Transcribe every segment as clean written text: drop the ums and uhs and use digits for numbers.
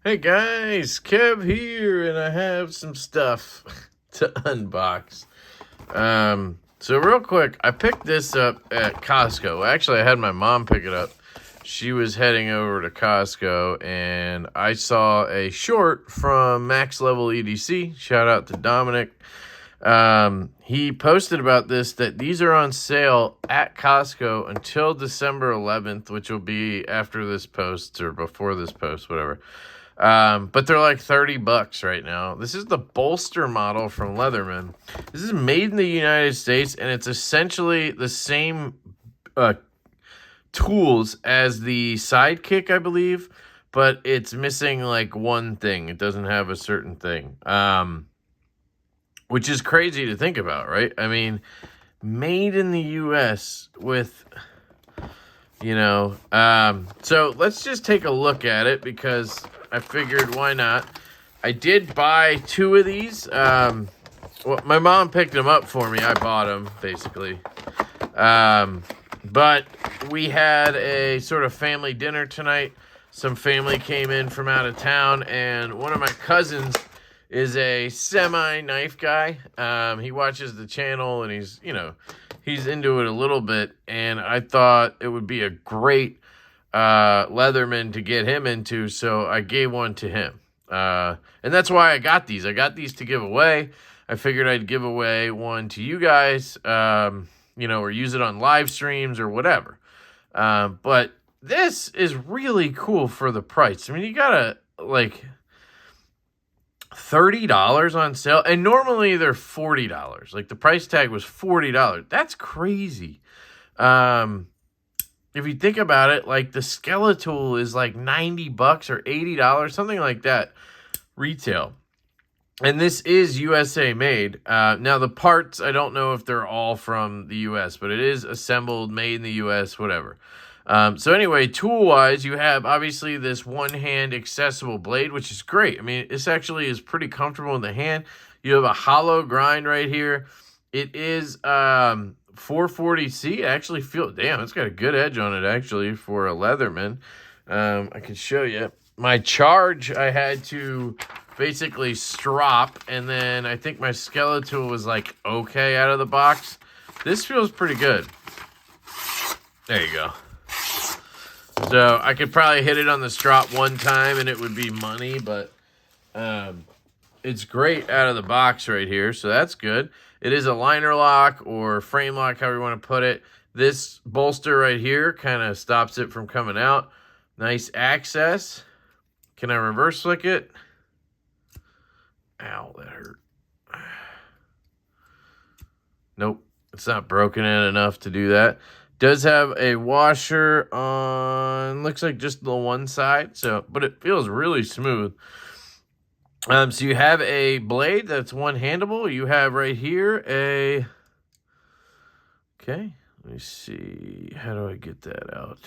Hey guys, Kev here, and I have some stuff to unbox. So real quick, I picked this up at Costco. Actually, I had my mom pick it up. She was heading over to Costco, and I saw a short from Max Level EDC. Shout out to Dominic. He posted about this, that these are on sale at Costco until December 11th, which will be after this post or before this post, whatever. But they're like $30 right now. This is the bolster model from Leatherman. This is made in the United States, and it's essentially the same tools as the Sidekick, I believe, but it's missing like one thing. It doesn't have a certain thing, which is crazy to think about, right? I mean, made in the U.S. with... so let's just take a look at it because I figured why not. I did buy two of these. Well, my mom picked them up for me. I bought them, basically. But we had a sort of family dinner tonight. Some family came in from out of town, and one of my cousins is a semi-knife guy. He watches the channel, and he's into it a little bit, and I thought it would be a great Leatherman to get him into, so I gave one to him. And that's why I got these. I got these to give away. I figured I'd give away one to you guys, or use it on live streams or whatever. But this is really cool for the price. I mean, you got $30 on sale, and normally they're $40. Like, the price tag was $40. That's crazy. If you think about it, like, the Skeletal is like $90 or $80, something like that, retail. And this is USA made. Now, the parts, I don't know if they're all from the US, but it is assembled, made in the US, whatever. So anyway, tool-wise, you have, obviously, this one-hand accessible blade, which is great. I mean, this actually is pretty comfortable in the hand. You have a hollow grind right here. It is 440C. I actually feel, damn, it's got a good edge on it, actually, for a Leatherman. I can show you. My charge, I had to basically strop, and then I think my Skeletal was, like, okay out of the box. This feels pretty good. There you go. So I could probably hit it on the strop one time and it would be money, but it's great out of the box right here, so that's good. It is a liner lock or frame lock, however you want to put it. This bolster right here kind of stops it from coming out. Nice access. Can I reverse flick it? Ow, that hurt. Nope, it's not broken in enough to do that. Does have a washer on, looks like just the one side, but it feels really smooth. So you have a blade that's one-handable. You have right here okay, let me see. How do I get that out?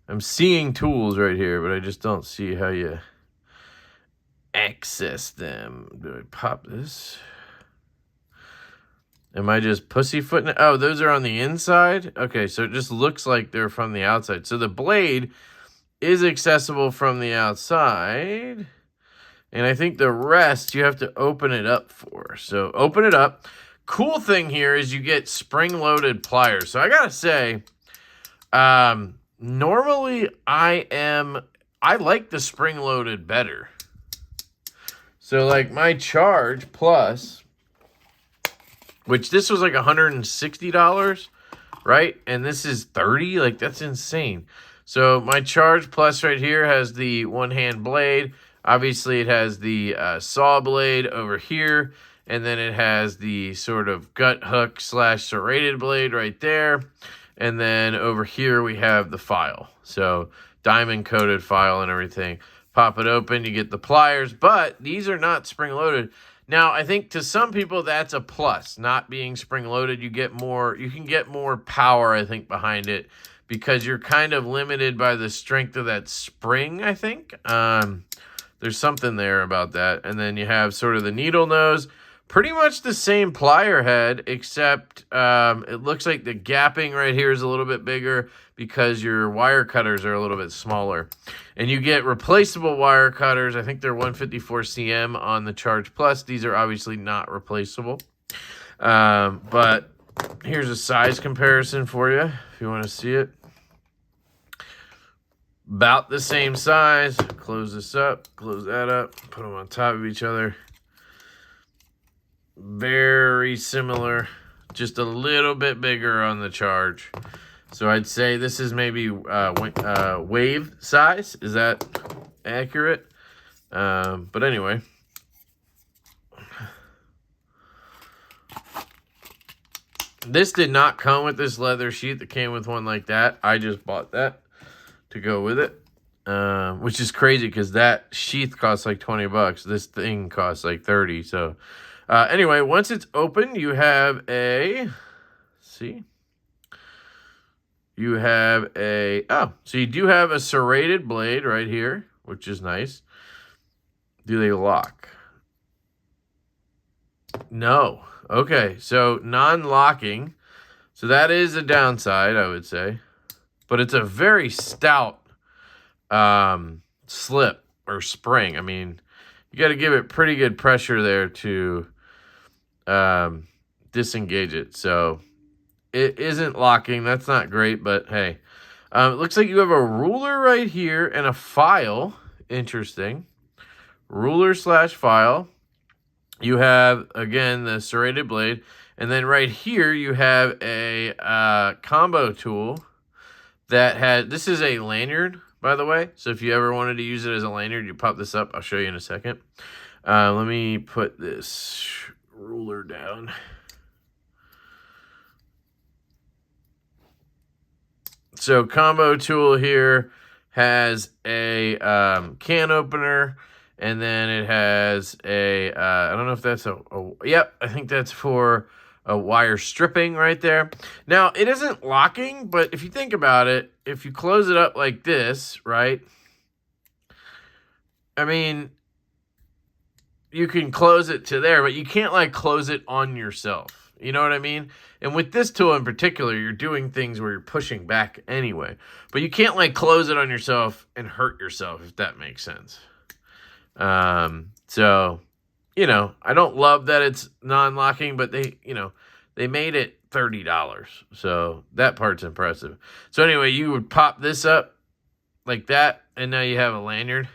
I'm seeing tools right here, but I just don't see how you access them. Do I pop this? Am I just pussyfooting it? Oh, those are on the inside? Okay, so it just looks like they're from the outside. So the blade is accessible from the outside. And I think the rest you have to open it up for. So open it up. Cool thing here is you get spring-loaded pliers. So I gotta say, normally I like the spring-loaded better. So like my Charge Plus, which this was like $160, right? And this is $30. Like, that's insane. So my Charge Plus right here has the one-hand blade. Obviously, it has the saw blade over here. And then it has the sort of gut hook / serrated blade right there. And then over here, we have the file. So diamond-coated file and everything. Pop it open, you get the pliers. But these are not spring-loaded. Now, I think to some people that's a plus, not being spring-loaded. You can get more power, I think, behind it because you're kind of limited by the strength of that spring, I think. There's something there about that. And then you have sort of the needle nose, Pretty much the same plier head, except it looks like the gapping right here is a little bit bigger because your wire cutters are a little bit smaller. And you get replaceable wire cutters. I think they're 154 cm on the Charge Plus. These are obviously not replaceable. But here's a size comparison for you if you want to see it. About the same size. Close this up, close that up, put them on top of each other. Very similar, just a little bit bigger on the Charge. So I'd say this is maybe wave size. Is that accurate? But anyway. This did not come with this leather sheath. That came with one like that. I just bought that to go with it. Which is crazy because that sheath costs like 20 bucks. This thing costs like 30. So anyway, once it's open, you have a, see? You have a, oh, so you do have a serrated blade right here, which is nice. Do they lock? No. Okay, so non-locking. So that is a downside, I would say. But it's a very stout slip or spring. I mean, you got to give it pretty good pressure there to disengage it. So it isn't locking. That's not great, but hey. It looks like you have a ruler right here and a file. Interesting. Ruler / file. You have, again, the serrated blade. And then right here, you have a combo tool that had, this is a lanyard, by the way. So if you ever wanted to use it as a lanyard, you pop this up. I'll show you in a second. Let me put this ruler down. So combo tool here has a can opener, and then it has a, I don't know if that's yep, I think that's for a wire stripping right there. Now, it isn't locking, but if you think about it, if you close it up like this, right? I mean, you can close it to there, but you can't like close it on yourself. You know what I mean? And with this tool in particular, you're doing things where you're pushing back anyway. But you can't like close it on yourself and hurt yourself, if that makes sense. So, you know, I don't love that it's non-locking, but they, you know, they made it $30. So that part's impressive. So anyway, you would pop this up like that, and now you have a lanyard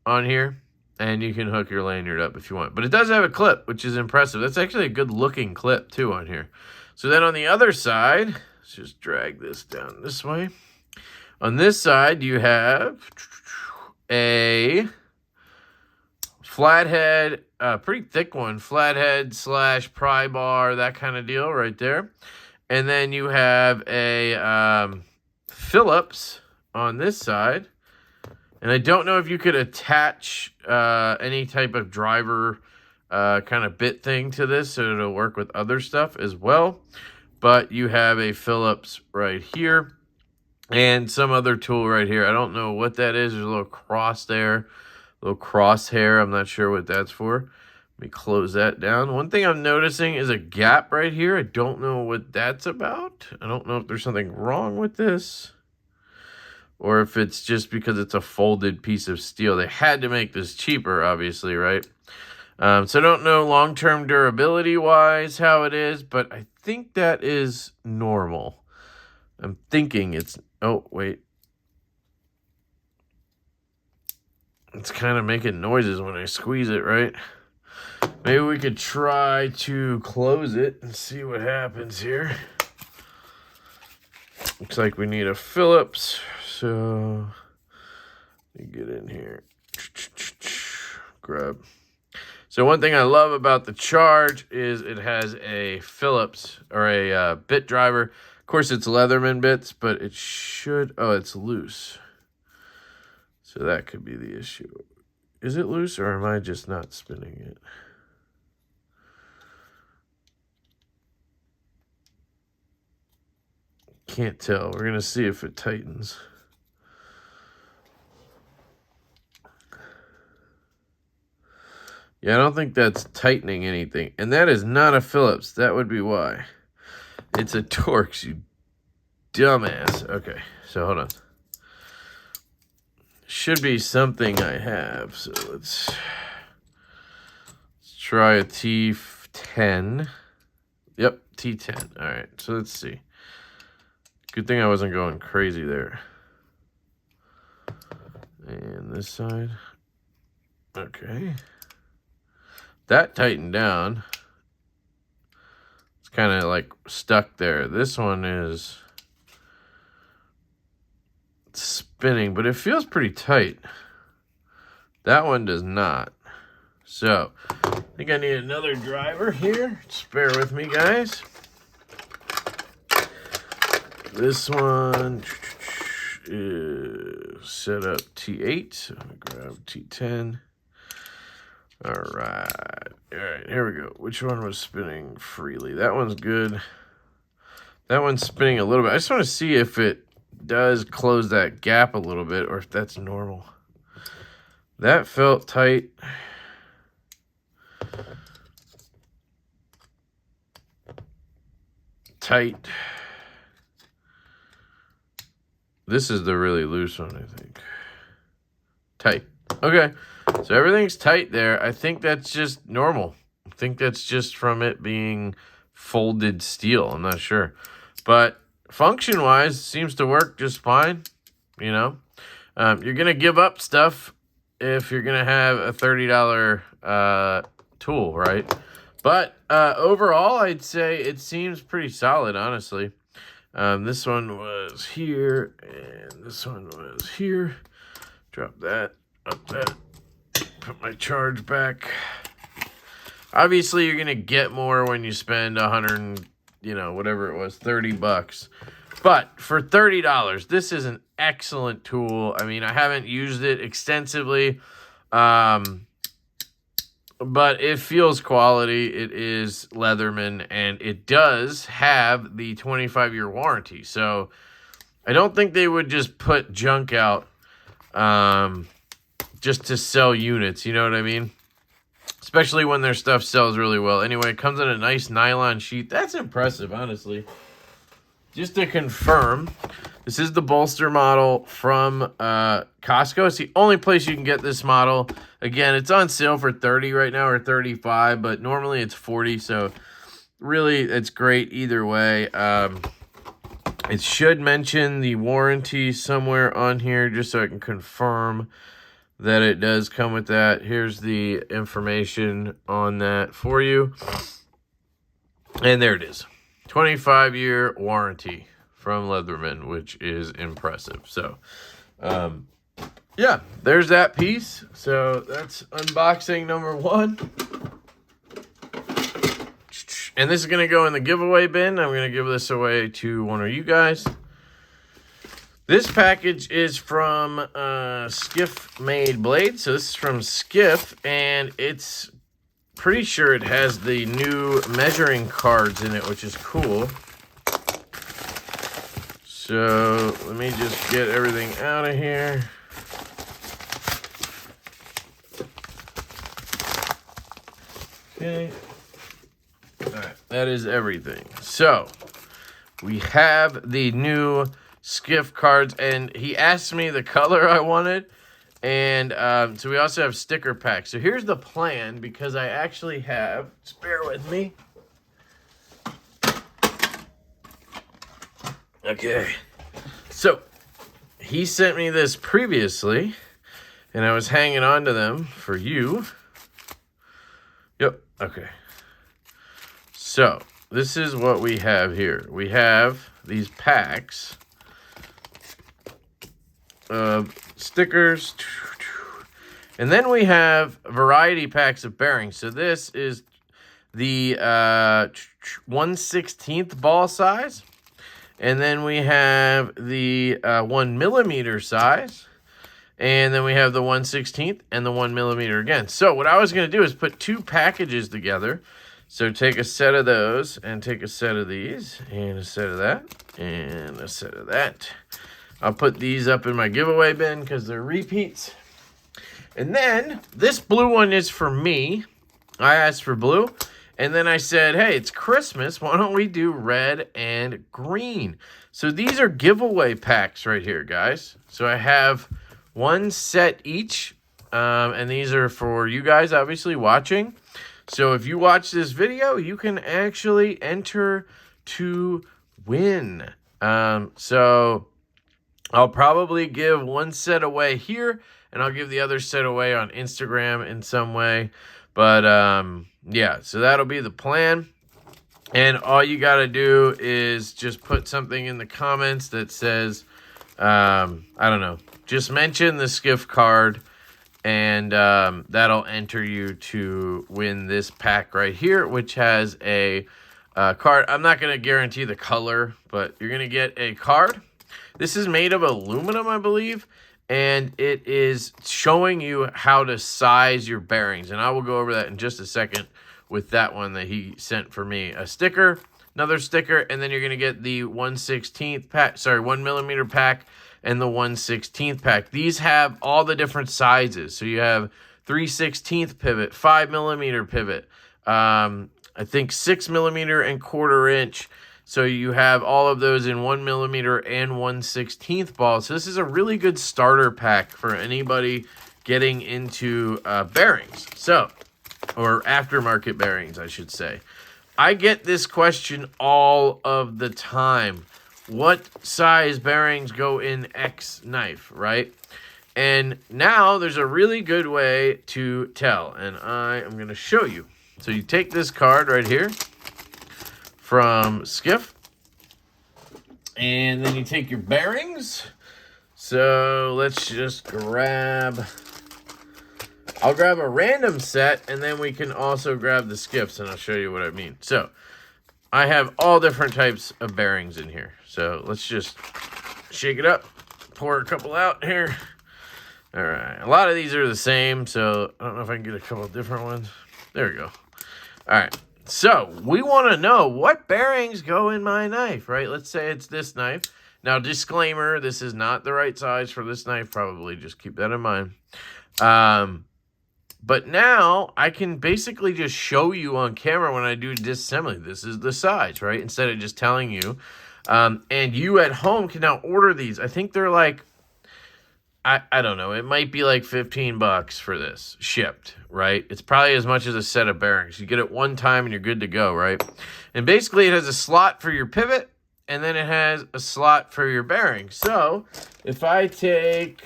on here. And you can hook your lanyard up if you want. But it does have a clip, which is impressive. That's actually a good looking clip too on here. So then on the other side, let's just drag this down this way. On this side, you have a flathead, pretty thick one, flathead / pry bar, that kind of deal right there. And then you have a Phillips on this side. And I don't know if you could attach any type of driver kind of bit thing to this so it'll work with other stuff as well. But you have a Phillips right here and some other tool right here. I don't know what that is. There's a little cross there, a little crosshair. I'm not sure what that's for. Let me close that down. One thing I'm noticing is a gap right here. I don't know what that's about. I don't know if there's something wrong with this, or if it's just because it's a folded piece of steel. They had to make this cheaper, obviously, right? So I don't know long-term durability-wise how it is, but I think that is normal. I'm thinking it's... Oh, wait. It's kind of making noises when I squeeze it, right? Maybe we could try to close it and see what happens here. Looks like we need a Phillips. So, let me get in here. Grab. So one thing I love about the Charge is it has a Phillips or a bit driver. Of course, it's Leatherman bits, but it should... Oh, it's loose. So that could be the issue. Is it loose or am I just not spinning it? Can't tell. We're going to see if it tightens. Yeah, I don't think that's tightening anything. And that is not a Phillips. That would be why. It's a Torx, you dumbass. Okay, so hold on. Should be something I have. So let's try a T10. Yep, T10. All right, so let's see. Good thing I wasn't going crazy there. And this side. Okay. That tightened down. It's kind of like stuck there. This one is spinning, but it feels pretty tight. That one does not. So, I think I need another driver here. Just bear with me, guys. This one is set up T8. So I'm gonna grab T10. All right, here we go. Which one was spinning freely? That one's good. That one's spinning a little bit. I just want to see if it does close that gap a little bit or if that's normal. That felt tight. Tight. This is the really loose one, I think. Tight. Okay. So everything's tight there. I think that's just normal. I think that's just from it being folded steel. I'm not sure. But function-wise, seems to work just fine. You know, you're going to give up stuff if you're going to have a $30 tool, right? But overall, I'd say it seems pretty solid, honestly. This one was here, and this one was here. Drop that, up that. Put my charge back. Obviously, you're going to get more when you spend 100, you know, whatever it was, 30 bucks. But for $30, this is an excellent tool. I mean, I haven't used it extensively, but it feels quality. It is Leatherman, and it does have the 25-year warranty. So I don't think they would just put junk out just to sell units, you know what I mean? Especially when their stuff sells really well. Anyway, it comes in a nice nylon sheet. That's impressive, honestly. Just to confirm, this is the bolster model from Costco. It's the only place you can get this model. Again, it's on sale for $30 right now, or $35, but normally it's $40, so really it's great either way. It should mention the warranty somewhere on here, just so I can confirm that it does come with that. Here's the information on that for you. And there it is. 25-year warranty from Leatherman, which is impressive. So, yeah, there's that piece. So that's unboxing number 1. And this is going to go in the giveaway bin. I'm going to give this away to one of you guys. This package is from Skiff Made Blades. So this is from Skiff, and it's pretty sure it has the new measuring cards in it, which is cool. So let me just get everything out of here. Okay. All right, that is everything. So we have the new Skiff cards, and he asked me the color I wanted, and so we also have sticker packs. So here's the plan, because I actually have, just bear with me. Okay, so he sent me this previously, and I was hanging on to them for you. Yep, okay. So this is what we have here. We have these packs of stickers, and then we have variety packs of bearings. So this is the 1/16 ball size, and then we have the 1 millimeter size, and then we have the 1/16 and the 1 millimeter again. So what I was going to do is put 2 packages together. So take a set of those, and take a set of these, and a set of that, and a set of that. I'll put these up in my giveaway bin because they're repeats. And then this blue one is for me. I asked for blue. And then I said, hey, it's Christmas. Why don't we do red and green? So these are giveaway packs right here, guys. So I have one set each. And these are for you guys, obviously, watching. So if you watch this video, you can actually enter to win. So I'll probably give one set away here, and I'll give the other set away on Instagram in some way. But yeah, so that'll be the plan. And all you got to do is just put something in the comments that says, I don't know, just mention the skiff card, and that'll enter you to win this pack right here, which has a card. I'm not going to guarantee the color, but you're going to get a card. This is made of aluminum, I believe, and it is showing you how to size your bearings. And I will go over that in just a second with that one that he sent for me. A sticker, another sticker, and then you're going to get the 1/16 pack, 1 millimeter pack, and the 1/16 pack. These have all the different sizes. So you have 3/16 pivot, 5 millimeter pivot, I think 6 millimeter and 1/4 inch. So you have all of those in 1 millimeter and 1/16 ball. So this is a really good starter pack for anybody getting into bearings. So, or aftermarket bearings, I should say. I get this question all of the time. What size bearings go in X knife, right? And now there's a really good way to tell, and I am going to show you. So you take this card right here from Skiff, and then you take your bearings. So let's just grab, I'll grab a random set, and then we can also grab the Skiffs, and I'll show you what I mean. So I have all different types of bearings in here. So let's just shake it up, pour a couple out here. All right, a lot of these are the same, so I don't know if I can get a couple different ones. There we go. All right, so we want to know what bearings go in my knife, right? Let's say it's this knife. Now, disclaimer, this is not the right size for this knife, probably. Just keep that in mind. But now I can basically just show you on camera when I do disassembly. This is the size, right? Instead of just telling you. And you at home can now order these. I think they're like, I don't know. It might be like $15 for this shipped, right? It's probably as much as a set of bearings. You get it one time and you're good to go, right? And basically it has a slot for your pivot, and then it has a slot for your bearing. So if I take,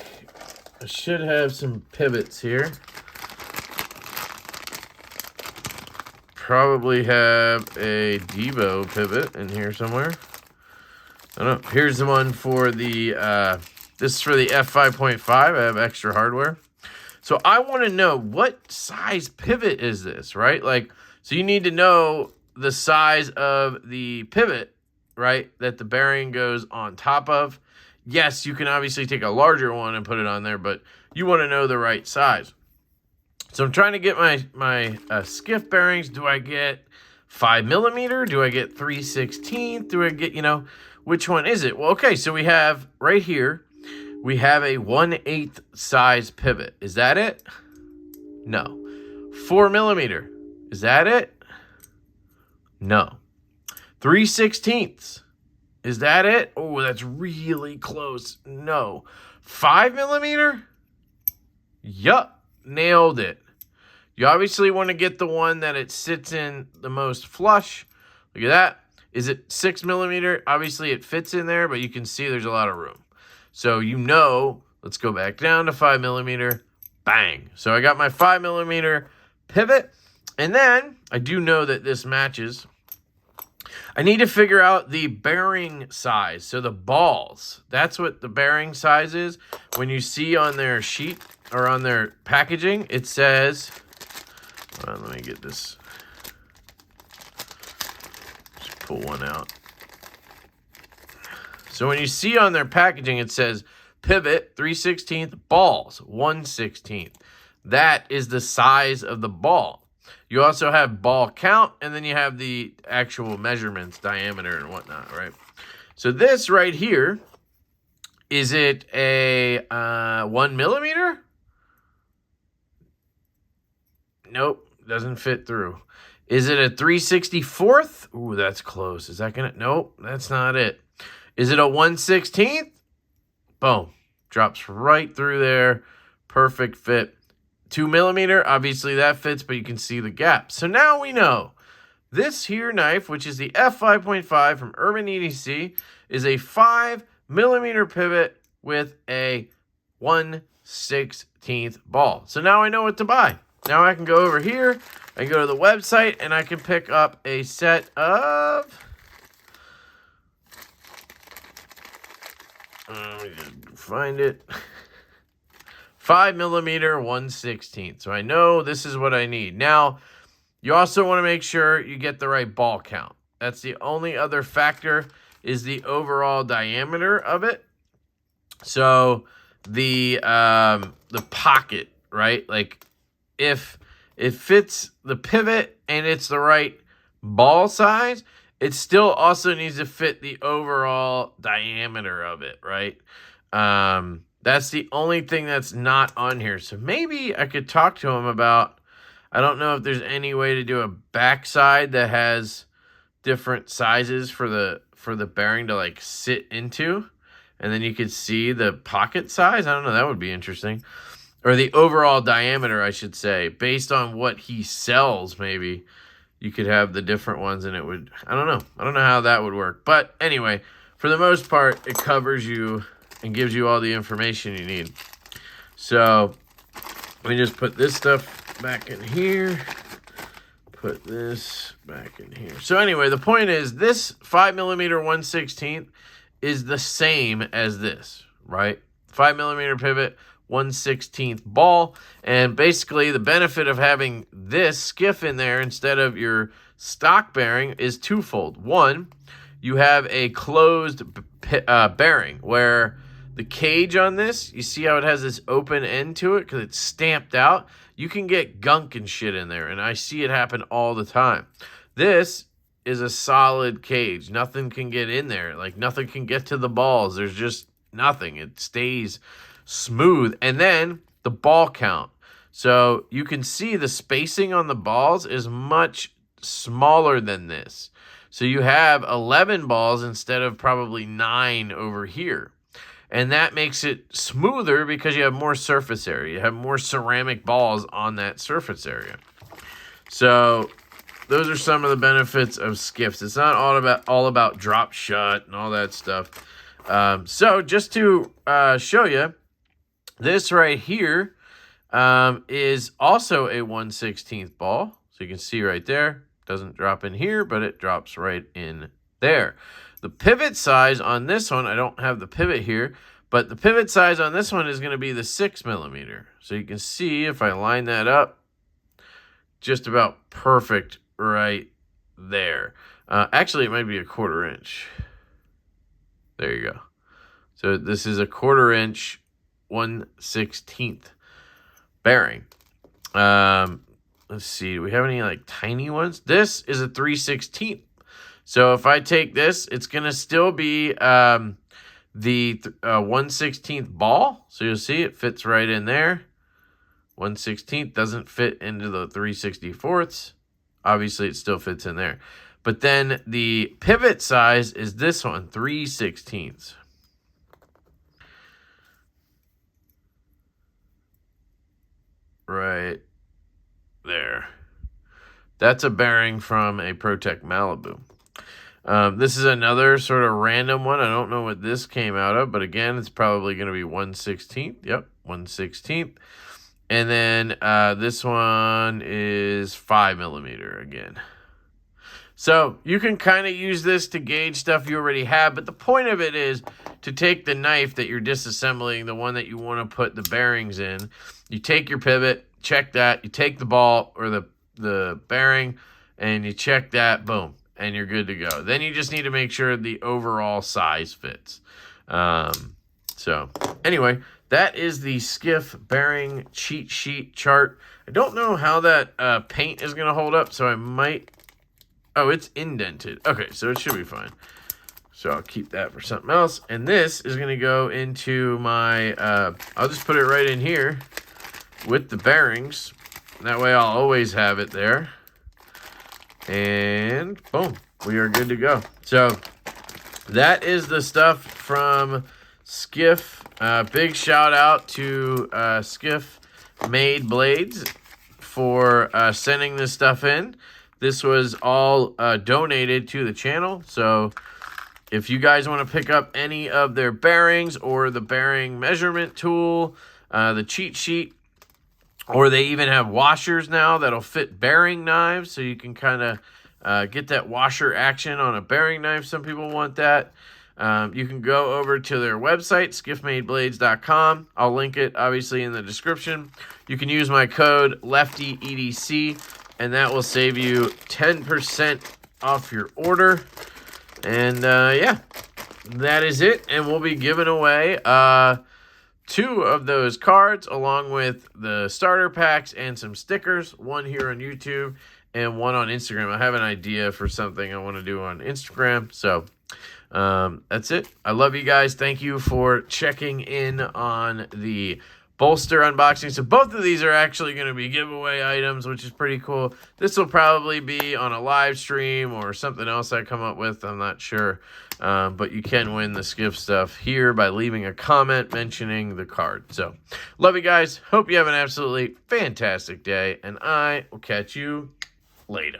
I should have some pivots here. Probably have a Divo pivot in here somewhere. I don't know. Here's the one for the, this is for the F5.5. I have extra hardware. So I want to know what size pivot is this, right? Like, so you need to know the size of the pivot, right, that the bearing goes on top of. Yes, you can obviously take a larger one and put it on there, but you want to know the right size. So I'm trying to get my skiff bearings. Do I get 5 millimeter? Do I get 3/16? Do I get, you know, which one is it? Well, okay, so we have right here, we have a 1/8 size pivot. Is that it? No. 4 millimeter. Is that it? No. 3/16. Is that it? Oh, that's really close. No. 5 millimeter? Yup. Nailed it. You obviously want to get the one that it sits in the most flush. Look at that. Is it 6 millimeter? Obviously it fits in there, but you can see there's a lot of room. So you know, let's go back down to 5 millimeter. Bang. So I got my 5 millimeter pivot. And then I do know that this matches. I need to figure out the bearing size. So the balls, that's what the bearing size is. When you see on their sheet or on their packaging, it says, hold on, let me get this. Just pull one out. So when you see on their packaging, it says pivot 3/16, balls 1/16. That is the size of the ball. You also have ball count, and then you have the actual measurements, diameter and whatnot, right? So this right here, is it a 1 millimeter? Nope, doesn't fit through. Is it a 3/64th? Ooh, that's close. Is that gonna? Nope, that's not it. Is it a 1/16th? Boom, drops right through there. Perfect fit. 2mm, obviously that fits, but you can see the gap. So now we know this here knife, which is the F5.5 from Urban EDC, is a 5mm pivot with a 1/16th ball. So now I know what to buy. Now I can go over here, I can go to the website, and I can pick up a set of... let me just find it. 5mm 1/16. So I know this is what I need. Now, you also want to make sure you get the right ball count. That's the only other factor, is the overall diameter of it. So the pocket, right? Like if it fits the pivot and it's the right ball size, it still also needs to fit the overall diameter of it, right? That's the only thing that's not on here. So maybe I could talk to him about, I don't know if there's any way to do a backside that has different sizes for the bearing to like sit into, and then you could see the pocket size. I don't know, that would be interesting. Or the overall diameter, I should say, based on what he sells. Maybe you could have the different ones and it would, I don't know how that would work. But anyway, for the most part, it covers you and gives you all the information you need. So let me just put this stuff back in here. Put this back in here. So anyway, the point is this 5mm 1/16 is the same as this, right? 5mm pivot, 1/16 ball. And basically the benefit of having this skiff in there instead of your stock bearing is twofold. One, you have a closed bearing where the cage on this, you see how it has this open end to it because it's stamped out? You can get gunk and shit in there, and I see it happen all the time. This is a solid cage. Nothing can get in there. Like, nothing can get to the balls. There's just nothing. It stays smooth. And then the ball count. So you can see the spacing on the balls is much smaller than this. So you have 11 balls instead of probably 9 over here. And that makes it smoother because you have more surface area. You have more ceramic balls on that surface area. So those are some of the benefits of skiffs. It's not all about drop shut and all that stuff. So just to show you, this right here is also a 1/16 ball. So you can see right there, doesn't drop in here, but it drops right in there. The pivot size on this one, I don't have the pivot here, but the pivot size on this one is going to be the 6mm. So you can see if I line that up, just about perfect right there. Actually, it might be a 1/4 inch. There you go. So this is a 1/4 inch 1/16 bearing. Let's see, do we have any like tiny ones? This is a 3/16. So if I take this, it's going to still be the 1/16 ball. So you'll see it fits right in there. 1/16 doesn't fit into the 3/64ths. Obviously, it still fits in there. But then the pivot size is this one, 3/16. Right there. That's a bearing from a ProTech Malibu. This is another sort of random one. I don't know what this came out of, but again, it's probably going to be 1/16. Yep, 1/16. And then this one is 5mm again. So you can kind of use this to gauge stuff you already have, but the point of it is to take the knife that you're disassembling, the one that you want to put the bearings in. You take your pivot, check that. You take the ball or the bearing, and you check that, boom, and you're good to go. Then you just need to make sure the overall size fits. So anyway, that is the skiff bearing cheat sheet chart. I don't know how that paint is going to hold up, so I might... Oh, it's indented. Okay, so it should be fine. So I'll keep that for something else. And this is going to go into my... I'll just put it right in here with the bearings. That way I'll always have it there. And boom, we are good to go. So that is the stuff from Skiff. Big shout out to Skiff Made Blades for sending this stuff in. This was all donated to the channel. So if you guys want to pick up any of their bearings or the bearing measurement tool, the cheat sheet, or they even have washers now that'll fit bearing knives, so you can kind of get that washer action on a bearing knife. Some people want that. You can go over to their website, skiffmadeblades.com. I'll link it, obviously, in the description. You can use my code LeftyEDC, and that will save you 10% off your order. And, yeah, that is it. And we'll be giving away 2 of those cards along with the starter packs and some stickers, one here on YouTube and one on Instagram. I have an idea for something I want to do on Instagram. So that's it. I love you guys. Thank you for checking in on the bolster unboxing. So both of these are actually going to be giveaway items, which is pretty cool. This will probably be on a live stream or something else I come up with. I'm not sure. But you can win the Skiff stuff here by leaving a comment mentioning the card. So love you guys. Hope you have an absolutely fantastic day. And I will catch you later.